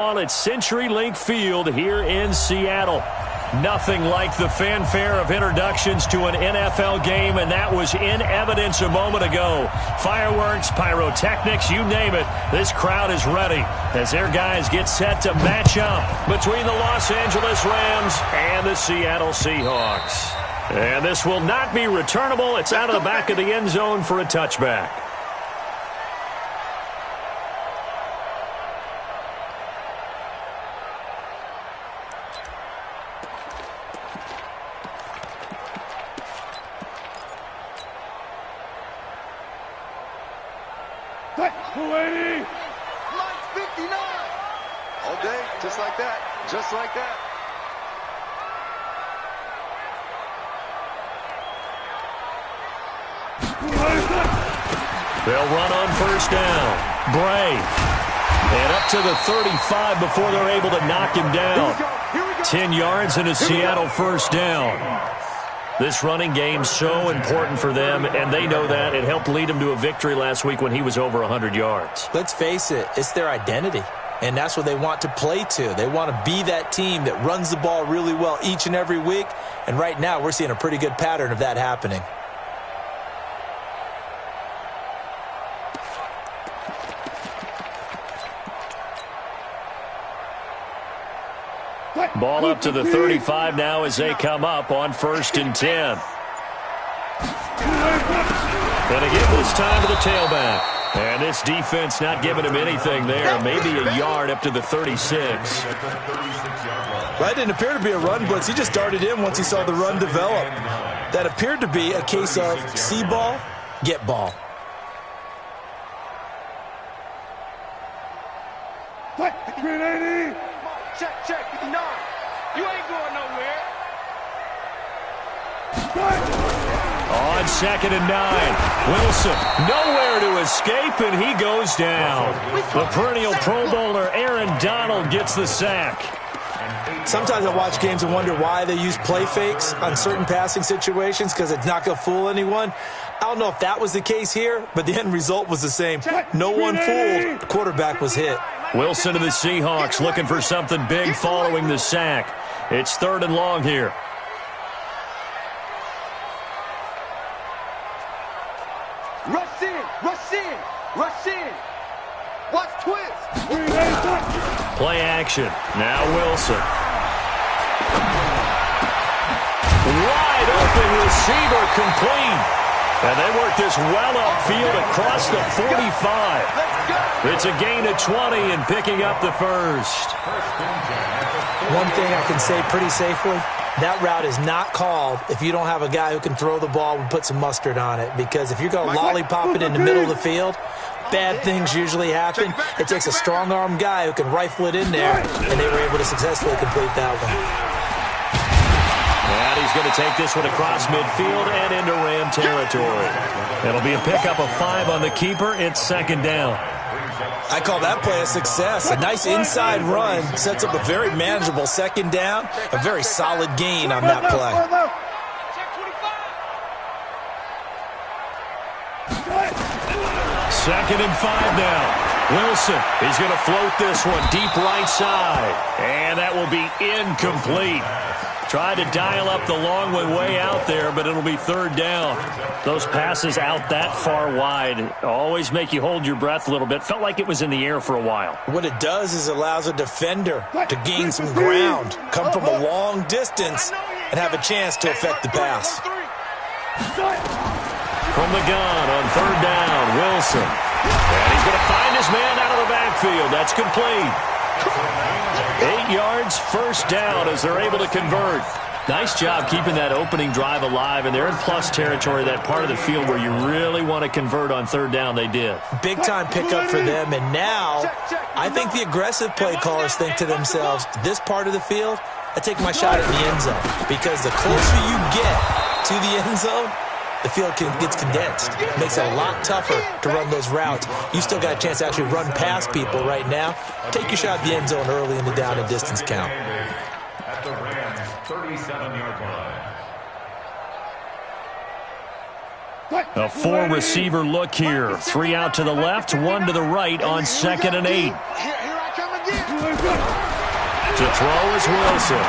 At CenturyLink Field here in Seattle. Nothing like the fanfare of introductions to an NFL game, and that was in evidence a moment ago. Fireworks, pyrotechnics, you name it. This crowd is ready as their guys get set to match up between the Los Angeles Rams and the Seattle Seahawks. And this will not be returnable. It's out of the back of the end zone for a touchback. Just like that. They'll run on first down. Bray. And up to the 35 before they're able to knock him down. 10 yards and a Seattle first down. This running game so important for them, and they know that. It helped lead them to a victory last week when he was over 100 yards. Let's face it, it's their identity. And that's what they want to play to. They want to be that team that runs the ball really well each and every week. And right now, we're seeing a pretty good pattern of that happening. Ball up to the 35 now as they come up on 1st and 10. And again this time to the tailback. And this defense not giving him anything there. Maybe a yard up to the 36. That didn't appear to be a run blitz. He just darted in once he saw the run develop. That appeared to be a case of see ball, get ball. Green 80. Check, 59. You ain't going nowhere. On 2nd and 9, Wilson nowhere to escape, and he goes down. The perennial Pro Bowler Aaron Donald gets the sack. Sometimes I watch games and wonder why they use play fakes on certain passing situations, because it's not going to fool anyone. I don't know if that was the case here, but the end result was the same. No one fooled. The quarterback was hit. Wilson to the Seahawks looking for something big following the sack. It's 3rd and long here. Rush in. Watch twist. Play action. Now Wilson. Wide open receiver complete. And they work this well upfield across the 45. It's a gain of 20 and picking up the first. One thing I can say pretty safely, that route is not called if you don't have a guy who can throw the ball and put some mustard on it. Because if you're going to lollipop it in the middle of the field, bad things usually happen. It takes a strong-arm guy who can rifle it in there, and they were able to successfully complete that one. And he's going to take this one across midfield and into Ram territory. It'll be a pickup of 5 on the keeper. It's 2nd down. I call that play a success. A nice inside run sets up a very manageable 2nd down. A very solid gain on that play. Second and 5 now. Wilson, he's going to float this one deep right side. And that will be incomplete. Tried to dial up the long one way out there, but it'll be 3rd down. Those passes out that far wide always make you hold your breath a little bit. Felt like it was in the air for a while. What it does is allows a defender to gain some ground, come from a long distance, and have a chance to affect the pass. From the gun on 3rd down, Wilson. And he's going to find his man out of the backfield. That's complete. 8 yards, 1st down as they're able to convert. Nice job keeping that opening drive alive, and they're in plus territory, that part of the field where you really want to convert on 3rd down. They did. Big-time pickup for them, and now I think the aggressive play callers think to themselves, this part of the field, I take my shot at the end zone, because the closer you get to the end zone, the field gets condensed. Makes it a lot tougher to run those routes. You still got a chance to actually run past people right now. Take your shot at the end zone early in the down and distance count. At the Rams' 37-yard line. A 4-receiver look here. 3 out to the left, 1 to the right on 2nd and 8. Here I come again. To throw is Wilson.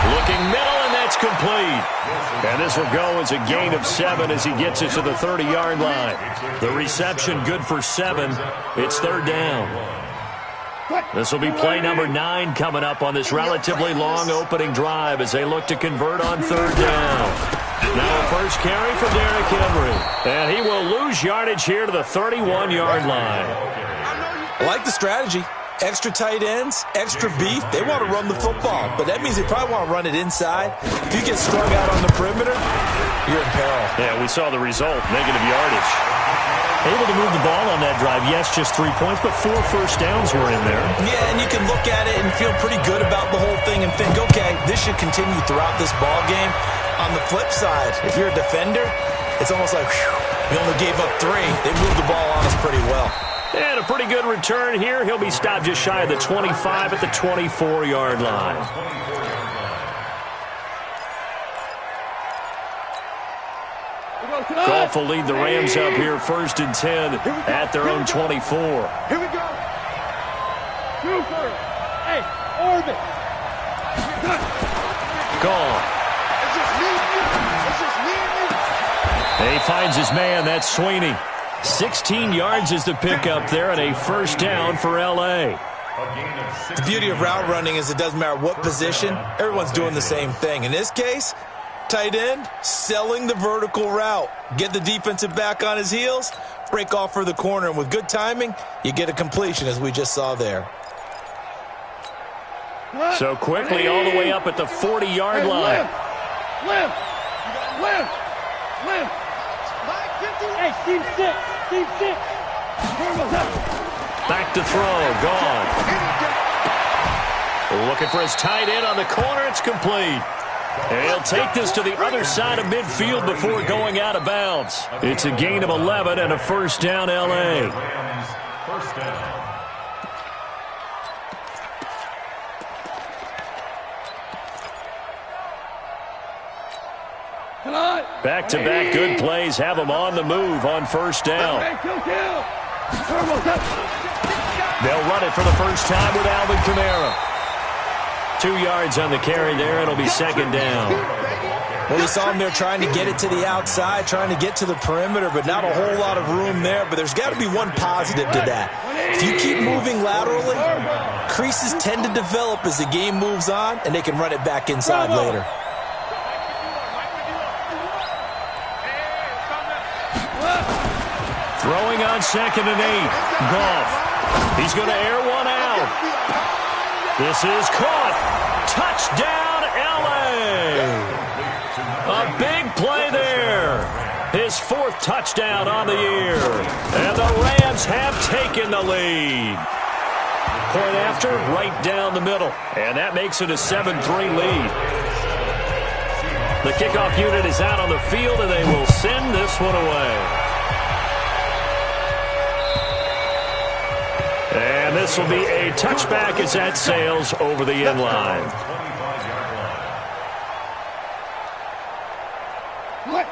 Looking middle, and that's complete. And this will go as a gain of 7 as he gets it to the 30-yard line. The reception good for 7. It's third down. This will be play number 9 coming up on this relatively long opening drive as they look to convert on third down. Now a first carry for Derrick Henry. And he will lose yardage here to the 31-yard line. I like the strategy. Extra tight ends, extra beef. They want to run the football, but that means they probably want to run it inside. If you get strung out on the perimeter, you're in peril. Yeah, we saw the result, negative yardage. Able to move the ball on that drive. Yes, just 3 points, but 4 first downs were in there. Yeah, and you can look at it and feel pretty good about the whole thing and think, okay, this should continue throughout this ball game. On the flip side, if you're a defender, it's almost like, whew, we only gave up 3. They moved the ball on us pretty well. And a pretty good return here. He'll be stopped just shy of the 25 at the 24-yard line. Goff will lead the Rams up here first and 10 at their own 24. Here we go. Cooper. Hey, Orbit. Goff. It's just me and you. It's just me and you. And he finds his man. That's Sweeney. 16 yards is the pickup there and a first down for L.A. The beauty of route running is it doesn't matter what position. Everyone's doing the same thing. In this case, tight end, selling the vertical route. Get the defensive back on his heels, break off for the corner, and with good timing, you get a completion as we just saw there. So quickly all the way up at the 40-yard line. Limb. Hey, team 6. Team 6. Back to throw. Gone. Looking for his tight end on the corner. It's complete. And he'll take this to the other side of midfield before going out of bounds. It's a gain of 11 and a first down, L.A. First down. Back-to-back good plays have him on the move on first down. They'll run it for the first time with Alvin Kamara. 2 yards on the carry there. It'll be second down. Well, we saw him there trying to get it to the outside, trying to get to the perimeter, but not a whole lot of room there. But there's got to be one positive to that. If you keep moving laterally, creases tend to develop as the game moves on, and they can run it back inside later. Throwing on 2nd and 8. Goff. He's going to air one out. This is caught. Touchdown, L.A. A big play there. His 4th touchdown on the year. And the Rams have taken the lead. Point after, right down the middle. And that makes it a 7-3 lead. The kickoff unit is out on the field, and they will send this one away. And this will be a touchback as that sails over the end line.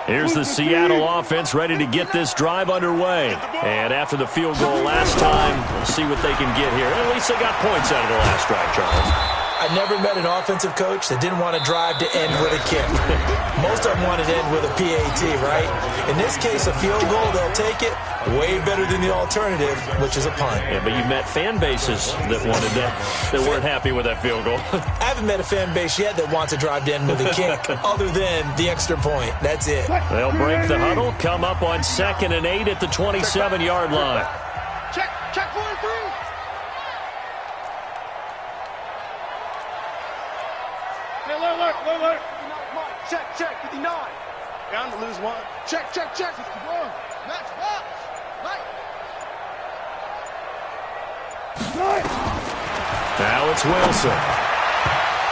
Here's the Seattle offense ready to get this drive underway. And after the field goal last time, we'll see what they can get here. At least they got points out of the last drive, Charles. I never met an offensive coach that didn't want to drive to end with a kick. Most of them wanted to end with a PAT, right? In this case, a field goal, they'll take it. Way better than the alternative, which is a punt. Yeah, but you met fan bases that wanted that weren't happy with that field goal. I haven't met a fan base yet that wants to drive to end with a kick, other than the extra point. That's it. They'll break the huddle, come up on 2nd and 8 at the 27-yard line. Check 4 and 3. Hey, alert. Check, 59. Bound to lose one. Check. 61. Match box. Right. Now it's Wilson.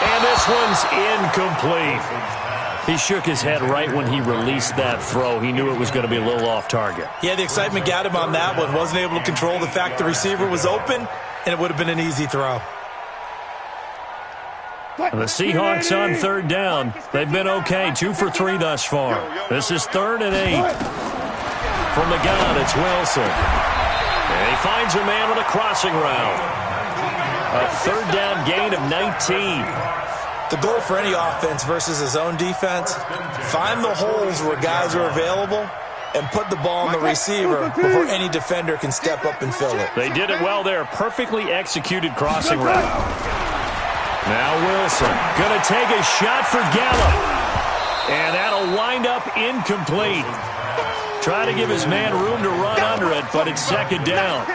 And this one's incomplete. He shook his head right when he released that throw. He knew it was going to be a little off target. Yeah, the excitement got him on that one. Wasn't able to control the fact the receiver was open, and it would have been an easy throw. And the Seahawks on third down. They've been okay, 2 for 3 thus far. This is 3rd and 8. From the gun, it's Wilson. And he finds a man with a crossing route. A third down gain of 19. The goal for any offense versus a zone defense, find the holes where guys are available and put the ball on the receiver before any defender can step up and fill it. They did it well there. Perfectly executed crossing route. Now Wilson going to take a shot for Gallup. And that'll wind up incomplete. Try to give his man room to run under it, but it's second down.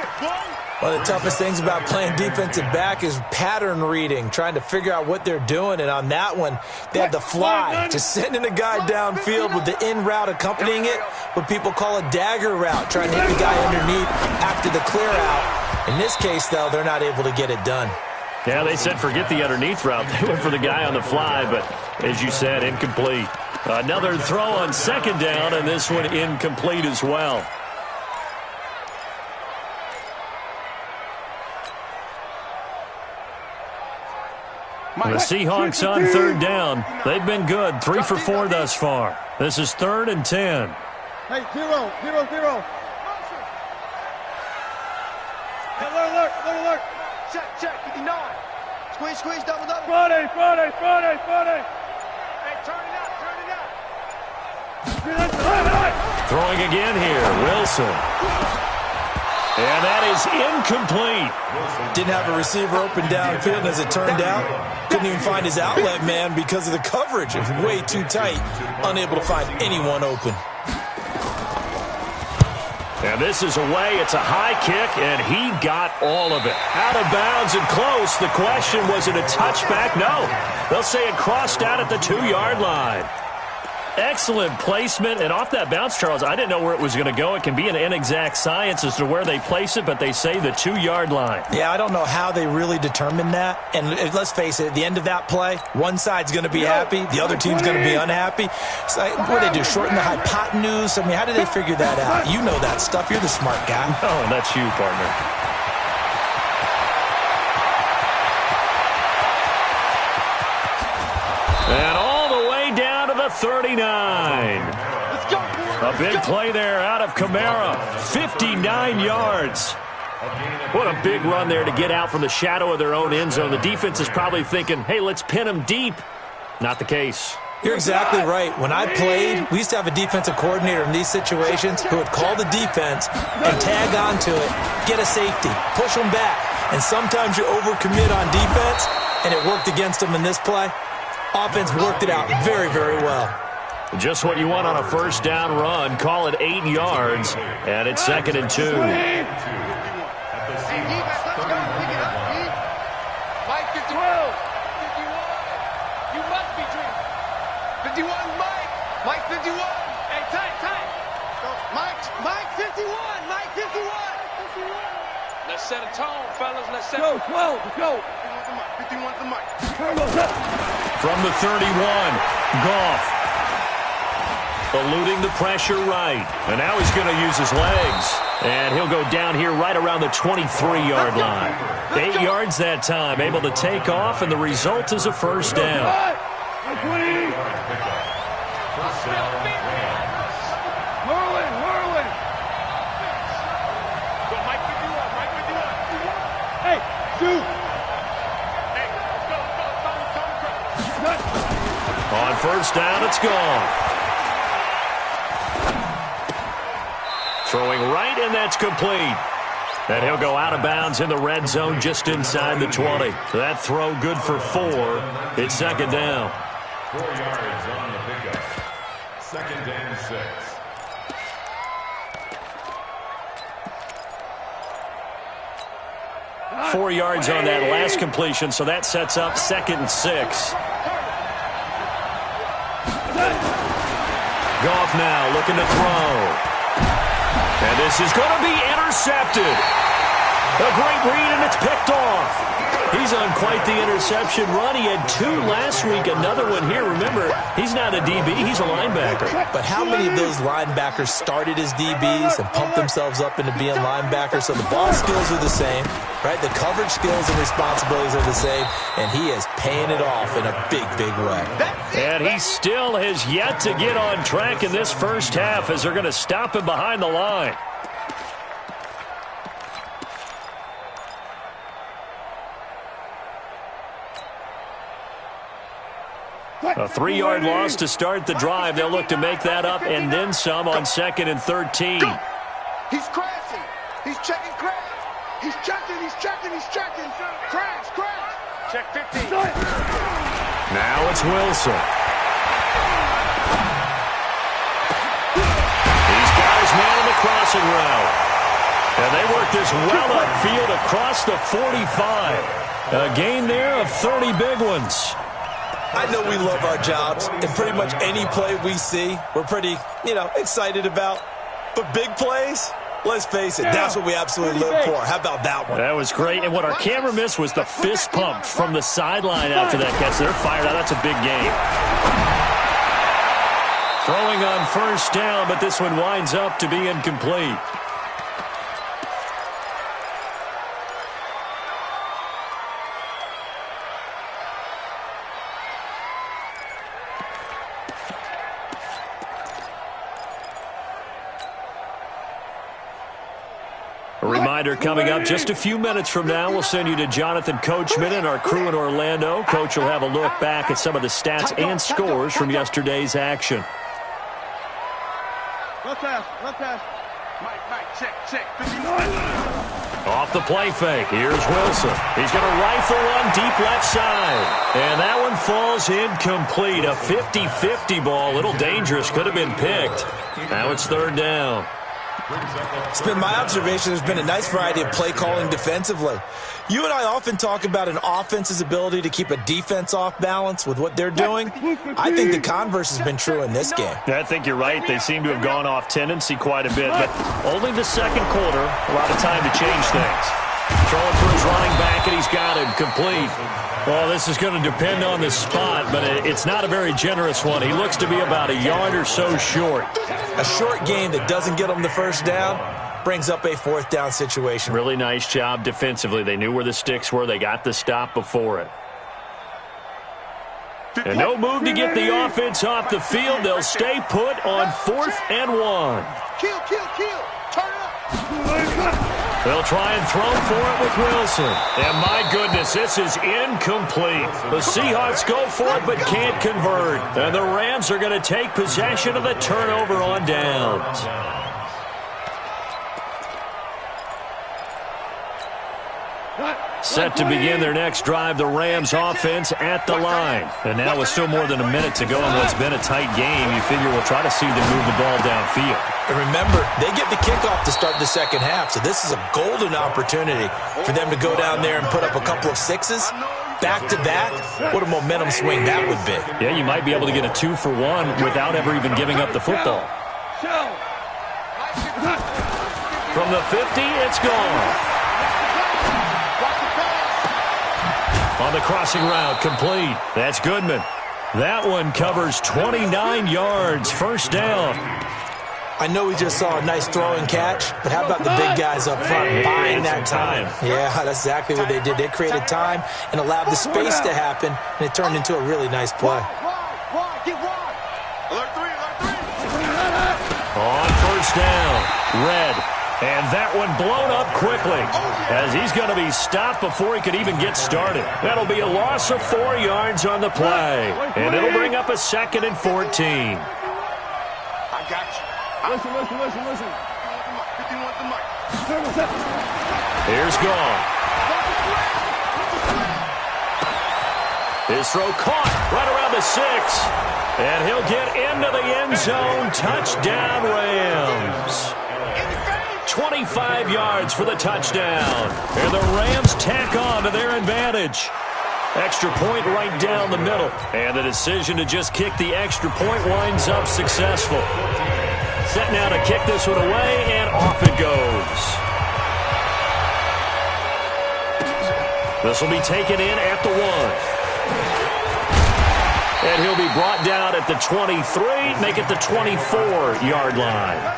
One of the toughest things about playing defensive back is pattern reading, trying to figure out what they're doing. And on that one, they had the fly, just sending a guy downfield with the in route accompanying it, what people call a dagger route, trying to hit the guy underneath after the clear out. In this case, though, they're not able to get it done. Yeah, they said forget the underneath route. They went for the guy on the fly, but as you said, incomplete. Another throw on second down, and this one incomplete as well. The Seahawks on third down. They've been good, 3 for 4 thus far. This is 3rd and 10. Hey, 0, 0, 0. Alert. Check, 59. Squeeze, double. Friday. Hey, turn it out. Throwing again here, Wilson. And that is incomplete. Didn't have a receiver open downfield, and as it turned out, couldn't even find his outlet man because of the coverage. It was way too tight, unable to find anyone open. And this is away. It's a high kick, and he got all of it. Out of bounds and close. The question, was it a touchback? No. They'll say it crossed out at the 2-yard line. Excellent placement, and off that bounce, Charles, I didn't know where it was going to go. It can be an inexact science as to where they place it, but they say the 2-yard line. Yeah, I don't know how they really determined that. And let's face it, at the end of that play, one side's going to be happy, the other team's going to be unhappy. So, what do they do, shorten the hypotenuse? I mean, how did they figure that out? You know that stuff. You're the smart guy. Oh, that's you, partner. And all the way down to the 39. A big play there out of Kamara. 59 yards. What a big run there to get out from the shadow of their own end zone. The defense is probably thinking, hey, let's pin them deep. Not the case. You're exactly right. When I played, we used to have a defensive coordinator in these situations who would call the defense and tag onto it, get a safety, push them back. And sometimes you overcommit on defense, and it worked against them in this play. Offense worked it out very, very well. Just what you want on a first down run. Call it 8 yards, and it's 2nd and 2. Hey, defense, let's go. Pick it up, Pete. Mike 51. You must be dreaming. 51, Mike. Mike 51. Hey, tight. Go. Mike 51. Mike 51. Let's set a tone, fellas. Let's set a tone. Go. 51 to Mike. From the 31, Goff. Eluding the pressure right. And now he's going to use his legs. And he'll go down here right around the 23-yard line. 8 yards that time. Able to take off, and the result is a first down. Whirling. Hey, shoot. On first down, it's gone. Throwing right, and that's complete. And he'll go out of bounds in the red zone just inside the 20. That throw good for 4. It's 2nd down. 4 yards on the pickup. 2nd and 6. Four yards on that last completion, so that sets up 2nd and 6. Goff now looking to throw. And this is going to be intercepted. A great read, and it's picked off. He's on quite the interception run. He had 2 last week, another one here. Remember, he's not a DB, he's a linebacker. But how many of those linebackers started as DBs and pumped themselves up into being linebackers? So the ball skills are the same, right? The coverage skills and responsibilities are the same, and he is paying it off in a big, big way. And he still has yet to get on track in this first half as they're going to stop him behind the line. A 3-yard loss to start the drive. They'll look to make that up and then some on 2nd and 13. He's crashing. He's checking crash. He's checking. Crash. Check 15. Now it's Wilson. He's got his man on the crossing route. And they work this well upfield across the 45. A gain there of 30 big ones. I know we love our jobs, and pretty much any play we see, we're pretty, excited about. But big plays, let's face it, that's what we absolutely live for. How about that one? That was great. And what our camera missed was the fist pump from the sideline after that catch. They're fired out. That's a big game. Throwing on first down, but this one winds up to be incomplete. A reminder coming up just a few minutes from now, we'll send you to Jonathan Coachman and our crew in Orlando. Coach will have a look back at some of the stats and scores from yesterday's action. Left pass. Mike, check. Off the play fake, here's Wilson. He's going to rifle one deep left side. And that one falls incomplete. A 50-50 ball, a little dangerous, could have been picked. Now it's 3rd down. It's been my observation there's been a nice variety of play calling defensively. You and I often talk about an offense's ability to keep a defense off balance with what they're doing. I think the converse has been true in this game. I think you're right. They seem to have gone off tendency quite a bit, but only the second quarter, a lot of time to change things. Throwing for his running back, and he's got him complete. Well, this is going to depend on the spot, but it's not a very generous one. He looks to be about a yard or so short. A short game that doesn't get him the first down brings up a 4th down situation. Really nice job defensively. They knew where the sticks were. They got the stop before it. And no move to get the offense off the field. They'll stay put on 4th and 1. Kill. Turn up. They'll try and throw for it with Wilson. And my goodness, this is incomplete. The Seahawks go for it but can't convert. And the Rams are going to take possession of the turnover on downs. Set to begin their next drive, the Rams offense at the line. And now with still more than a minute to go in what's been a tight game, you figure we'll try to see them move the ball downfield. And remember, they get the kickoff to start the second half, so this is a golden opportunity for them to go down there and put up a couple of sixes back-to-back. What a momentum swing that would be. Yeah, you might be able to get a 2-for-1 without ever even giving up the football. From the 50, it's gone. On the crossing route, complete. That's Goodman. That one covers 29 yards, first down. I know we just saw a nice throw and catch, but how about the big guys up front buying that time? Yeah, that's exactly what they did. They created time and allowed the space to happen, and it turned into a really nice play. On first down, Red. And that one blown up quickly as he's going to be stopped before he could even get started. That'll be a loss of 4 yards on the play. And it'll bring up a 2nd and 14. I got you. Listen. Here's Gall. His throw caught right around the 6. And he'll get into the end zone. Touchdown, Rams. 25 yards for the touchdown. And the Rams tack on to their advantage. Extra point right down the middle. And the decision to just kick the extra point winds up successful. Set now to kick this one away, and off it goes. This will be taken in at the 1. And he'll be brought down at the 23, make it the 24-yard line.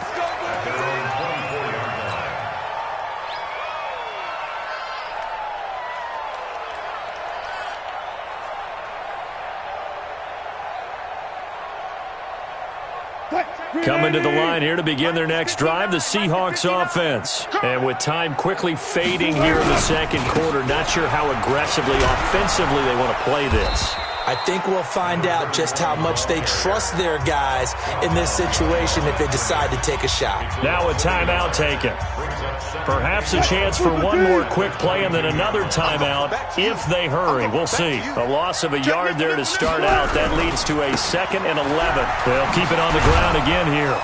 Coming to the line here to begin their next drive, the Seahawks offense. And with time quickly fading here in the second quarter, not sure how aggressively, offensively they want to play this. I think we'll find out just how much they trust their guys in this situation if they decide to take a shot. Now a timeout taken. Perhaps a chance for one more quick play and then another timeout if they hurry. We'll see. A loss of a yard there to start out. That leads to a 2nd and 11. They'll keep it on the ground again here.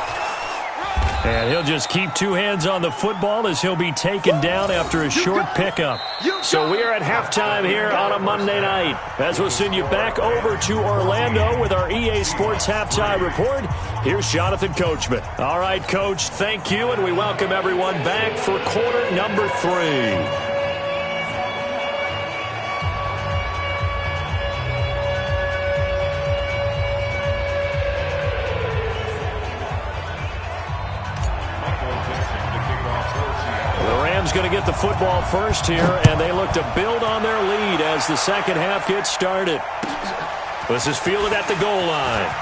And he'll just keep two hands on the football as he'll be taken down after a short pickup. So we are at halftime here on a Monday night. As we'll send you back over to Orlando with our EA Sports Halftime Report, here's Jonathan Coachman. All right, Coach, thank you, and we welcome everyone back for quarter number 3. Going to get the football first here, and they look to build on their lead as the second half gets started. This is fielded at the goal line.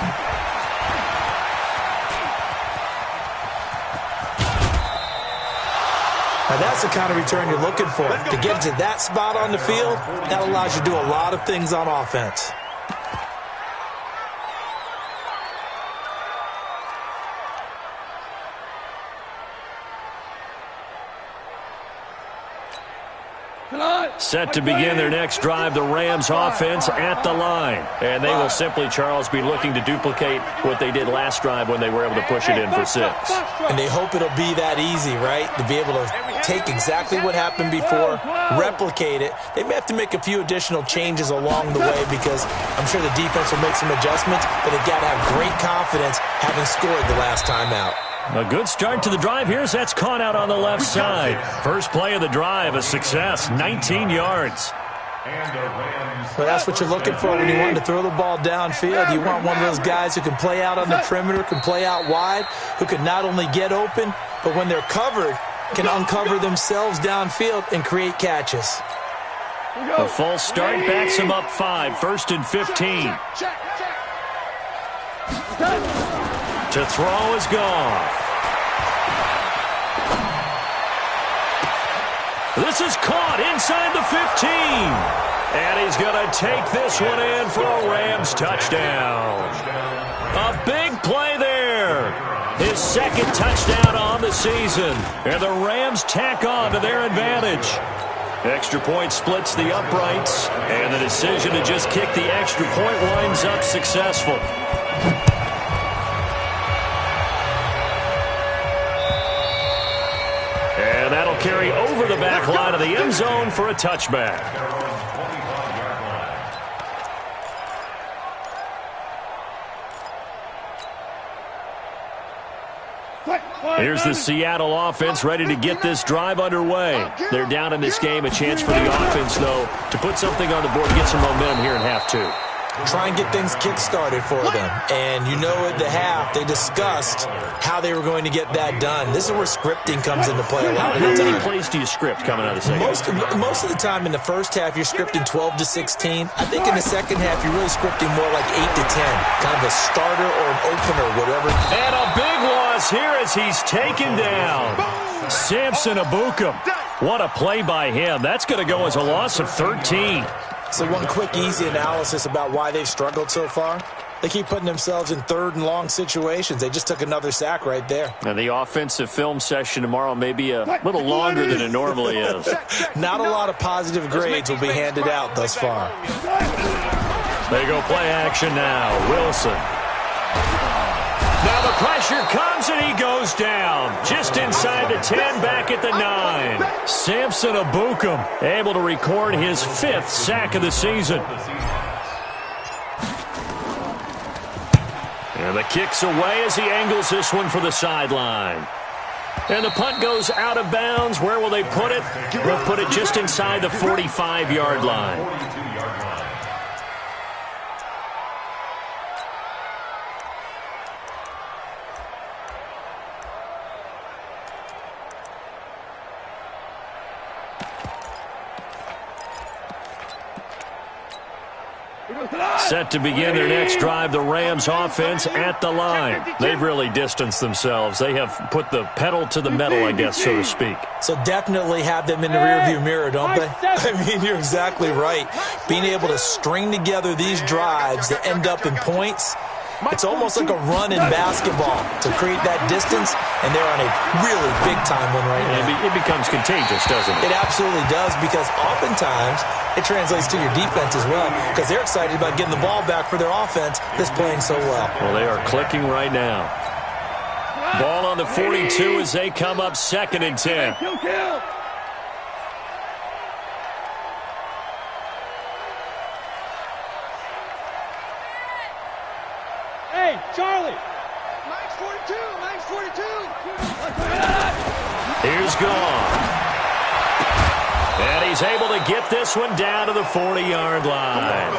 Now that's the kind of return you're looking for. To get to that spot on the field, that allows you to do a lot of things on offense. Set to begin their next drive, the Rams offense at the line. And they will simply, Charles, be looking to duplicate what they did last drive when they were able to push it in for 6. And they hope it'll be that easy, right? To be able to take exactly what happened before, replicate it. They may have to make a few additional changes along the way because I'm sure the defense will make some adjustments, but they've got to have great confidence having scored the last time out. A good start to the drive here as that's caught out on the left side. First play of the drive, a success, 19 yards. Well, that's what you're looking for when you want to throw the ball downfield. You want one of those guys who can play out on the perimeter, can play out wide, who can not only get open, but when they're covered, can uncover themselves downfield and create catches. A false start backs him up 5, 1st and 15. To throw is Goff. This is caught inside the 15. And he's going to take this one in for a Rams touchdown. A big play there. His 2nd touchdown on the season. And the Rams tack on to their advantage. Extra point splits the uprights. And the decision to just kick the extra point winds up successful. And that'll carry over the back line of the end zone for a touchback. Here's the Seattle offense ready to get this drive underway. They're down in this game. A chance for the offense, though, to put something on the board, get some momentum here in half 2. Try and get things kick-started for them. And you know at the half, they discussed how they were going to get that done. This is where scripting comes into play a lot of the time. How many plays do you script coming out of the second? Most of the time in the first half, you're scripting 12 to 16. I think in the second half, you're really scripting more like 8 to 10. Kind of a starter or an opener, whatever. And a big loss here as he's taken down. Samson Abukum. What a play by him. That's going to go as a loss of 13. So one quick, easy analysis about why they've struggled so far. They keep putting themselves in 3rd and long situations. They just took another sack right there. And the offensive film session tomorrow may be a little longer than it normally is. Not a lot of positive grades will be handed out thus far. They go play action now. Wilson. Now the pressure comes and he goes down. Just inside the 10, back at the 9. Samson Abukum able to record his 5th sack of the season. And the kick's away as he angles this one for the sideline. And the punt goes out of bounds. Where will they put it? They'll put it just inside the 45-yard line. Set to begin their next drive, the Rams offense at the line. They've really distanced themselves. They have put the pedal to the metal, I guess, so to speak. So definitely have them in the rearview mirror, don't they? I mean, you're exactly right. Being able to string together these drives that end up in points, it's almost like a run in basketball to create that distance, and they're on a really big-time one right now. It becomes contagious, doesn't it? It absolutely does, because oftentimes it translates to your defense as well, because they're excited about getting the ball back for their offense that's playing so well. Well, they are clicking right now. Ball on the 42 as they come up 2nd and 10. Hey, Charlie! Mike's 42! Mike's 42! Here's Gone. And he's able to get this one down to the 40-yard line.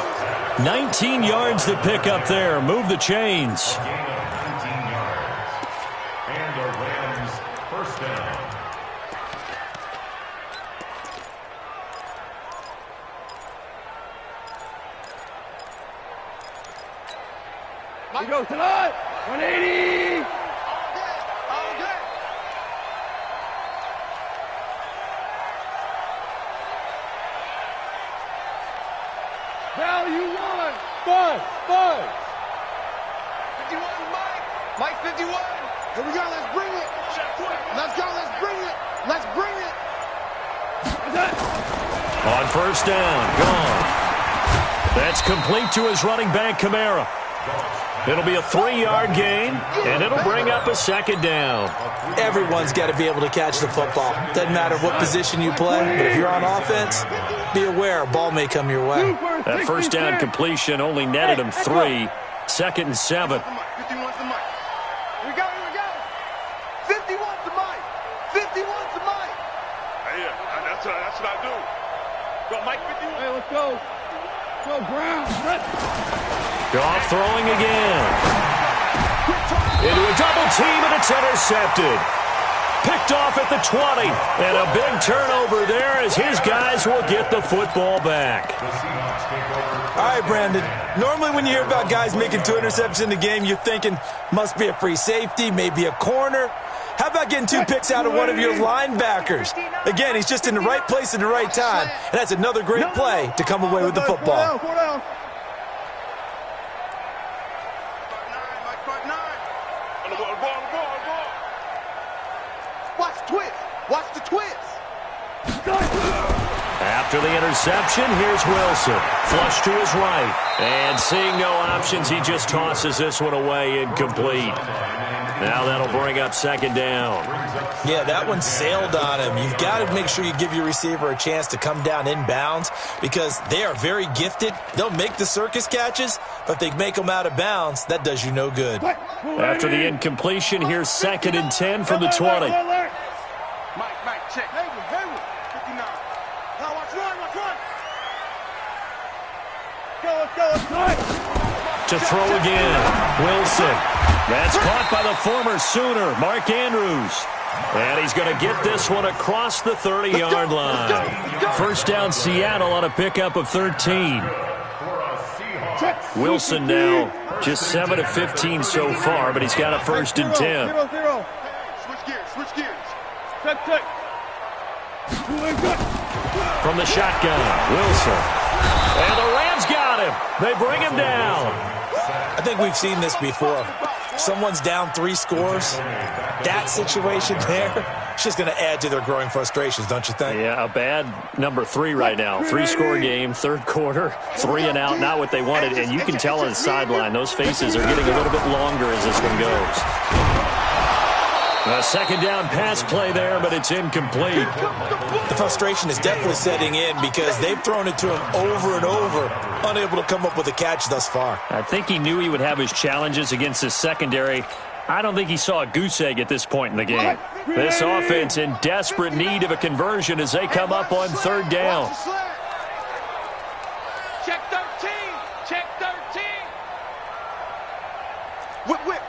19 yards to pick up there. Move the chains. Gain of 19 yards. And the Rams first down. We go tonight! 180! All good! Value one! Buzz! 51, Mike! Mike 51! Here we go, let's bring it! Let's go, let's bring it! Let's bring it! On first down, Gone. That's complete to his running back, Kamara. It'll be a 3-yard gain, and it'll bring up a 2nd down. Everyone's got to be able to catch the football. Doesn't matter what position you play, but if you're on offense, be aware a ball may come your way. That first down completion only netted him 3. 2nd and 7. 51's the Mike. Here we go, here we go. 51's the Mike. 51's the Mike. Yeah, that's what I do. Go, Mike 51. Hey, let's go. Go, Brown. Goff throwing again. Into a double team, and it's intercepted. Picked off at the 20. And a big turnover there as his guys will get the football back. All right, Brandon. Normally when you hear about guys making 2 interceptions in the game, you're thinking must be a free safety, maybe a corner. How about getting 2 picks out of one of your linebackers? Again, he's just in the right place at the right time, and that's another great play to come away with the football. Watch the twist. Watch the twist. After the interception, here's Wilson. Flush to his right. And seeing no options, he just tosses this one away, incomplete. Now that'll bring up 2nd down. Yeah, that one sailed on him. You've got to make sure you give your receiver a chance to come down inbounds because they are very gifted. They'll make the circus catches, but if they make them out of bounds, that does you no good. After the incompletion, here's 2nd and 10 from the 20. Mike, check. Hayward, 59. Now watch run. Let's go. To throw again, Wilson. That's caught by the former Sooner, Mark Andrews. And he's going to get this one across the 30-yard line. First down, Seattle on a pickup of 13. Wilson now just 7 of 15 so far, but he's got a 1st and 10. 0-0. Switch gears. Check. From the shotgun, Wilson. And the Rams got him. They bring him down. I think we've seen this before. Someone's down 3 scores. That situation there, it's just going to add to their growing frustrations, don't you think? Yeah, a bad number 3 right now. 3-score game, 3rd quarter, 3 and out, not what they wanted. And you can tell on the sideline, those faces are getting a little bit longer as this one goes. A 2nd down pass play there, but it's incomplete. The frustration is definitely setting in because they've thrown it to him over and over, unable to come up with a catch thus far. I think he knew he would have his challenges against his secondary. I don't think he saw a goose egg at this point in the game. This offense in desperate need of a conversion as they come up on 3rd down. Check 13. Whip.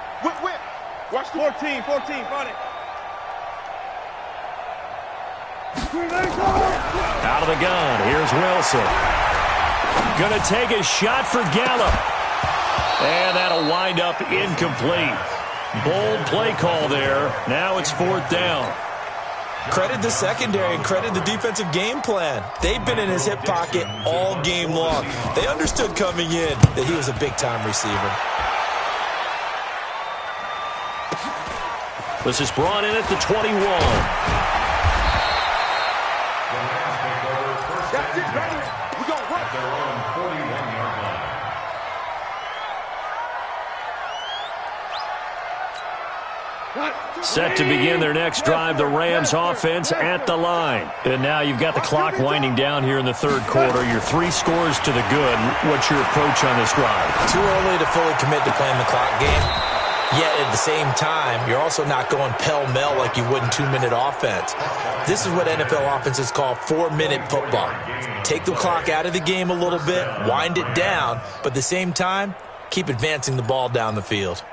Watch 14, front it. Out of the gun, here's Wilson. Going to take a shot for Gallup. And that'll wind up incomplete. Bold play call there. Now it's 4th down. Credit the secondary and credit the defensive game plan. They've been in his hip pocket all game long. They understood coming in that he was a big-time receiver. This is brought in at the 21. That's it, baby. We're going to run. Their own 41-yard line. Set to begin their next drive, the Rams offense at the line. And now you've got the clock winding down here in the 3rd quarter. You're 3 scores to the good. What's your approach on this drive? Too early to fully commit to playing the clock game. Yet at the same time, you're also not going pell-mell like you would in 2-minute offense. This is what NFL offenses call 4-minute football. Take the clock out of the game a little bit, wind it down, but at the same time, keep advancing the ball down the field.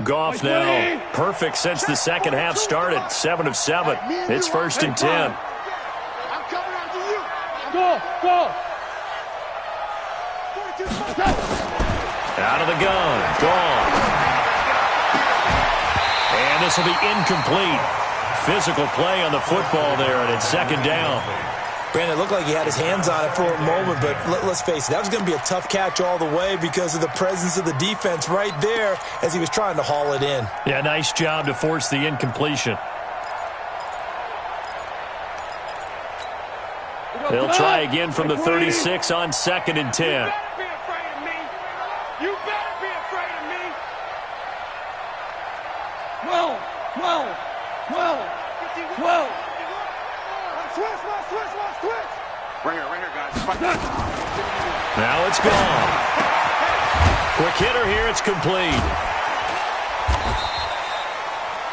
Goff now, perfect since the second half started. 7 of 7. It's 1st and 10. I'm coming after you. Go. Out of the gun. Gone. And this will be incomplete. Physical play on the football there, and it's 2nd down. Brandon, it looked like he had his hands on it for a moment, but let's face it, that was going to be a tough catch all the way because of the presence of the defense right there as he was trying to haul it in. Yeah, nice job to force the incompletion. They'll try again from the 36 on 2nd and 10. You better be afraid of me. You better be afraid of me. Well. Switch. Bring her, guys. Now it's gone. Quick hitter here. It's complete.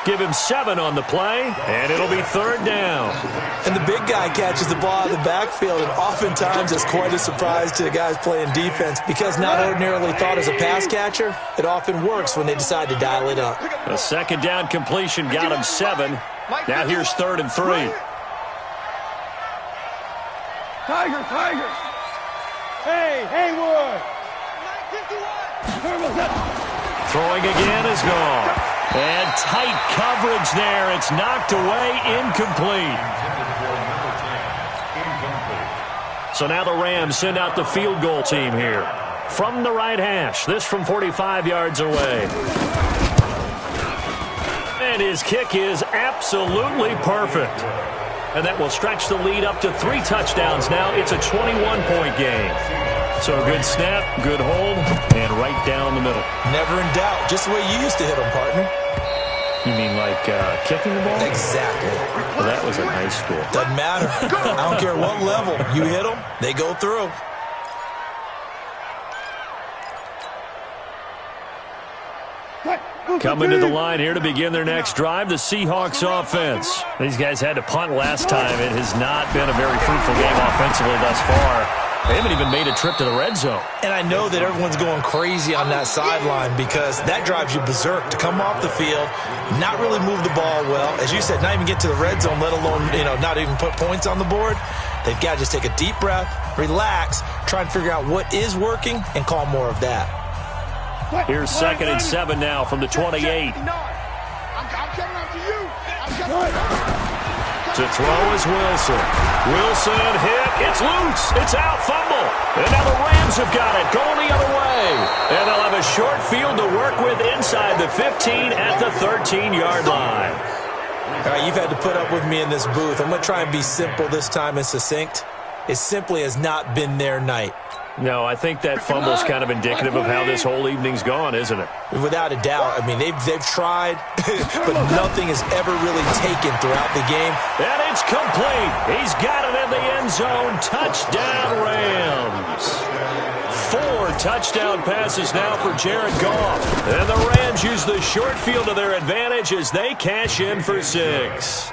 Give him 7 on the play, and it'll be 3rd down. And the big guy catches the ball out of the backfield, and oftentimes it's quite a surprise to the guys playing defense because not ordinarily thought as a pass catcher, it often works when they decide to dial it up. A 2nd down completion got him 7. Now here's 3rd and 3. Tigers. Hey, Haywood. Throwing again is gone. And tight coverage there. It's knocked away, incomplete. So now the Rams send out the field goal team here. From the right hash, this from 45 yards away. And his kick is absolutely perfect. And that will stretch the lead up to 3 touchdowns now. It's a 21-point game. So a good snap, good hold, and right down the middle. Never in doubt. Just the way you used to hit them, partner. You mean like kicking the ball? Exactly. Well, that was in high school. Doesn't matter. I don't care what level. You hit them, they go through. Coming to the line here to begin their next drive, the Seahawks offense. These guys had to punt last time. It has not been a very fruitful game offensively thus far. They haven't even made a trip to the red zone. And I know that everyone's going crazy on that sideline because that drives you berserk to come off the field, not really move the ball well. As you said, not even get to the red zone, let alone, not even put points on the board. They've got to just take a deep breath, relax, try and figure out what is working, and call more of that. Here's 2nd and 7 now from the 28. I'm coming after you. To throw is Wilson. Wilson hit. It's loose. It's out. Fumble. And now the Rams have got it. Going the other way. And they'll have a short field to work with inside the 15 at the 13-yard line. All right, you've had to put up with me in this booth. I'm going to try and be simple this time and succinct. It simply has not been their night. No, I think that fumble's kind of indicative of how this whole evening's gone, isn't it? Without a doubt. I mean, they've tried, but nothing has ever really taken throughout the game. And it's complete. He's got it in the end zone. Touchdown, Rams. 4 touchdown passes now for Jared Goff. And the Rams use the short field to their advantage as they cash in for 6.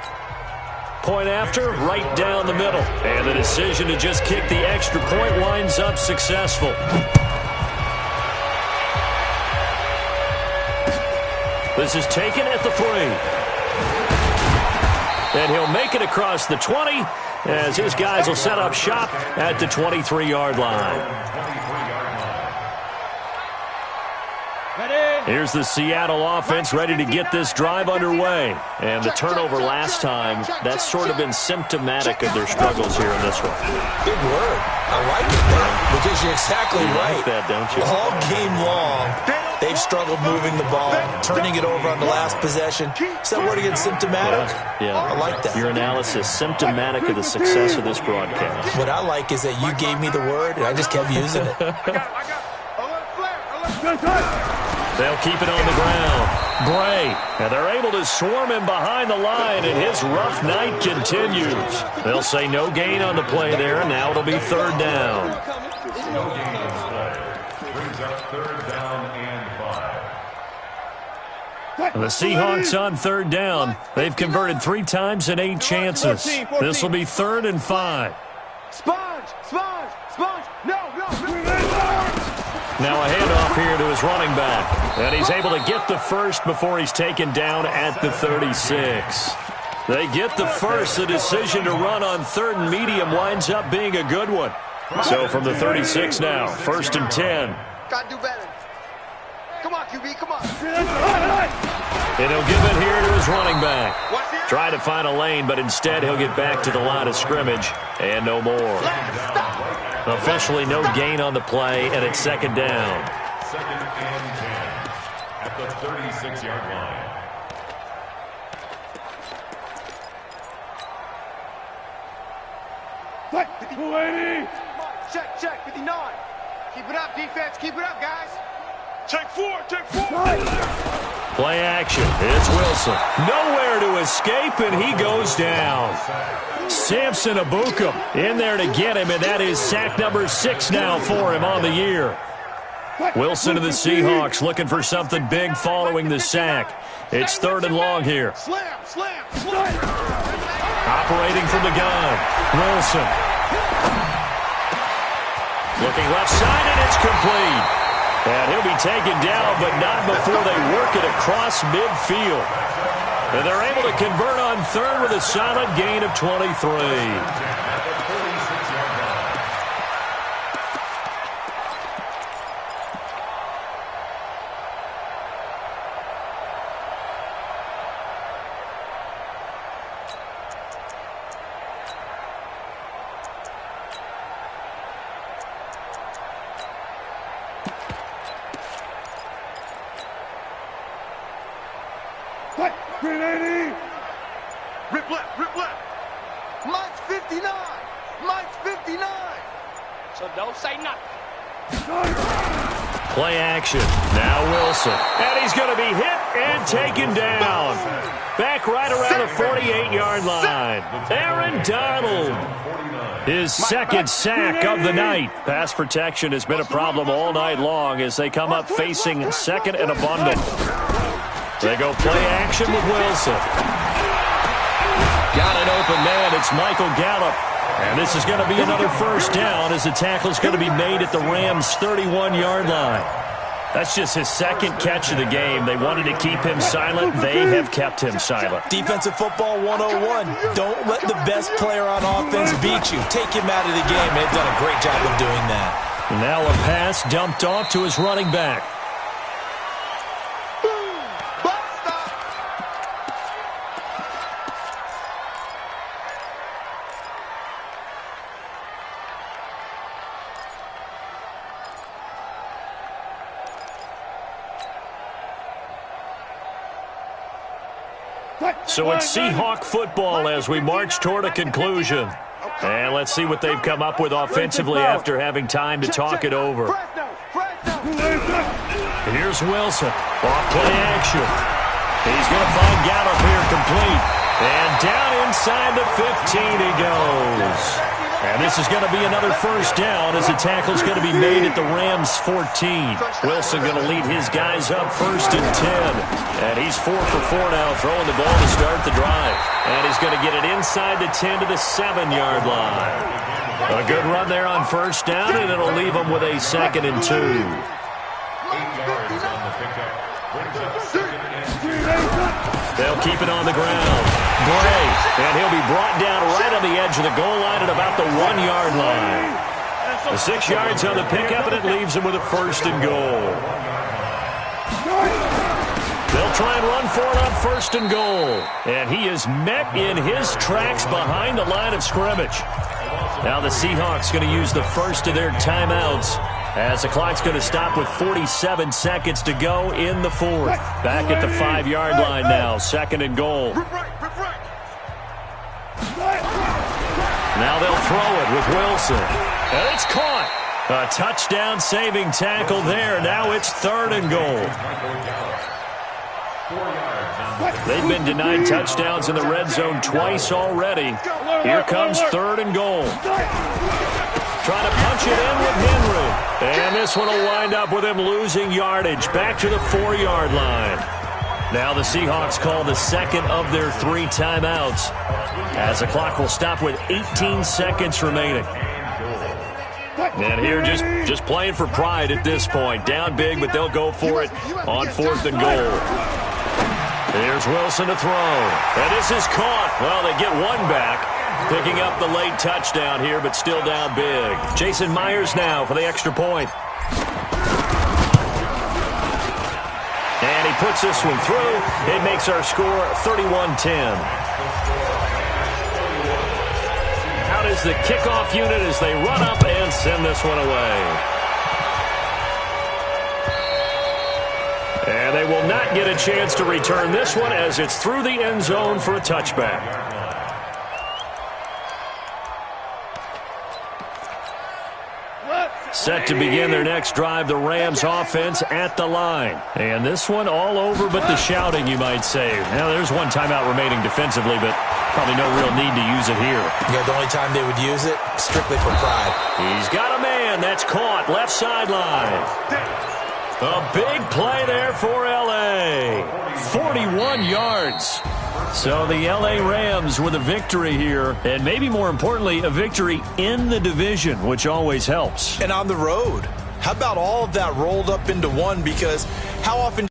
Point after, right down the middle. And the decision to just kick the extra point winds up successful. This is taken at the 3. and he'll make it across the 20 as his guys will set up shop at the 23-yard line. Here's the Seattle offense ready to get this drive underway. And the turnover last time, that's sort of been symptomatic of their struggles here in this one. Big word. I like it, man, because you're exactly right. Like that, don't you? All game long, they've struggled moving the ball, turning it over on the last possession. Is that word again, symptomatic? Yeah. I like that. Your analysis, symptomatic of the success of this broadcast. What I like is that you gave me the word, and I just kept using it. They'll keep it on the ground. Bray, and they're able to swarm him behind the line, and his rough night continues. They'll say no gain on the play there, and now it'll be third down. No gain on the play. Brings up third down and 5. The Seahawks on third down. They've converted 3 times in 8 chances. This will be 3rd and 5. Sponge! No! Now a handoff here to his running back. And he's able to get the first before he's taken down at the 36. They get the first. The decision to run on 3rd and medium winds up being a good one. So from the 36 now, 1st and 10. Gotta do better. Come on, QB, come on. And he'll give it here to his running back. Try to find a lane, but instead he'll get back to the line of scrimmage and no more. Officially no gain on the play, and it's 2nd down. 2nd and 10 at the 36-yard line. Check, 59. Keep it up, defense. Keep it up, guys. Take 4. Play action. It's Wilson. Nowhere to escape, and he goes down. Samson Abukum in there to get him, and that is sack number 6 now for him on the year. Wilson of the Seahawks looking for something big following the sack. It's 3rd and long here. Slam. Operating from the gun. Wilson. Looking left side, and it's complete. And he'll be taken down, but not before they work it across midfield. And they're able to convert on 3rd with a solid gain of 23. Rip left. Mike's 59. So don't say nothing. Play action. Now Wilson. And he's going to be hit and taken down. Back right around the 48-yard line. Aaron Donald. His 2nd sack of the night. Pass protection has been a problem all night long as they come up facing 2nd and abundant. They go play action with Wilson. Got an open man. It's Michael Gallup. And this is going to be another 1st down as the tackle is going to be made at the Rams' 31-yard line. That's just his 2nd catch of the game. They wanted to keep him silent. They have kept him silent. Defensive football 101. Don't let the best player on offense beat you. Take him out of the game. They've done a great job of doing that. Now a pass dumped off to his running back. So it's Seahawk football as we march toward a conclusion. And let's see what they've come up with offensively after having time to talk it over. Here's Wilson. Off play action. He's going to find Gallup here complete. And down inside the 15 he goes. And this is going to be another 1st down as the tackle's going to be made at the Rams' 14. Wilson going to lead his guys up 1st and 10. And he's 4 for 4 now throwing the ball to start the drive. And he's going to get it inside the 10 to the 7-yard line. A good run there on 1st down, and it'll leave them with a 2nd and 2. 8 yards on the pickup. Brings up 2nd and 2. They'll keep it on the ground. Bray, and he'll be brought down right on the edge of the goal line at about the 1-yard line. The 6 yards on the pickup, and it leaves him with a 1st and goal. They'll try and run for it on 1st and goal. And he is met in his tracks behind the line of scrimmage. Now the Seahawks going to use the first of their timeouts as the clock's going to stop with 47 seconds to go in the 4th. Back at the 5-yard line now, 2nd and goal. Now they'll throw it with Wilson. And it's caught. A touchdown-saving tackle there. Now it's 3rd and goal. They've been denied touchdowns in the red zone twice already. Here comes 3rd and goal. Trying to punch it in with Henry. And this one will wind up with him losing yardage. Back to the 4-yard line. Now the Seahawks call the 2nd of their 3 timeouts, as the clock will stop with 18 seconds remaining. And here just playing for pride at this point. Down big, but they'll go for it on 4th and goal. Here's Wilson to throw. And this is caught. Well, they get one back, picking up the late touchdown here, but still down big. Jason Myers now for the extra point. And he puts this one through. It makes our score 31-10. Out is the kickoff unit as they run up and send this one away. And they will not get a chance to return this one as it's through the end zone for a touchback. Set to begin their next drive, the Rams offense at the line. And this one all over but the shouting, you might say. Now, there's one timeout remaining defensively, but probably no real need to use it here. Yeah, the only time they would use it, strictly for pride. He's got a man. That's caught. Left sideline. A big play there for L.A. 41 yards. So the L.A. Rams with a victory here, and maybe more importantly, a victory in the division, which always helps. And on the road. How about all of that rolled up into one? Because how often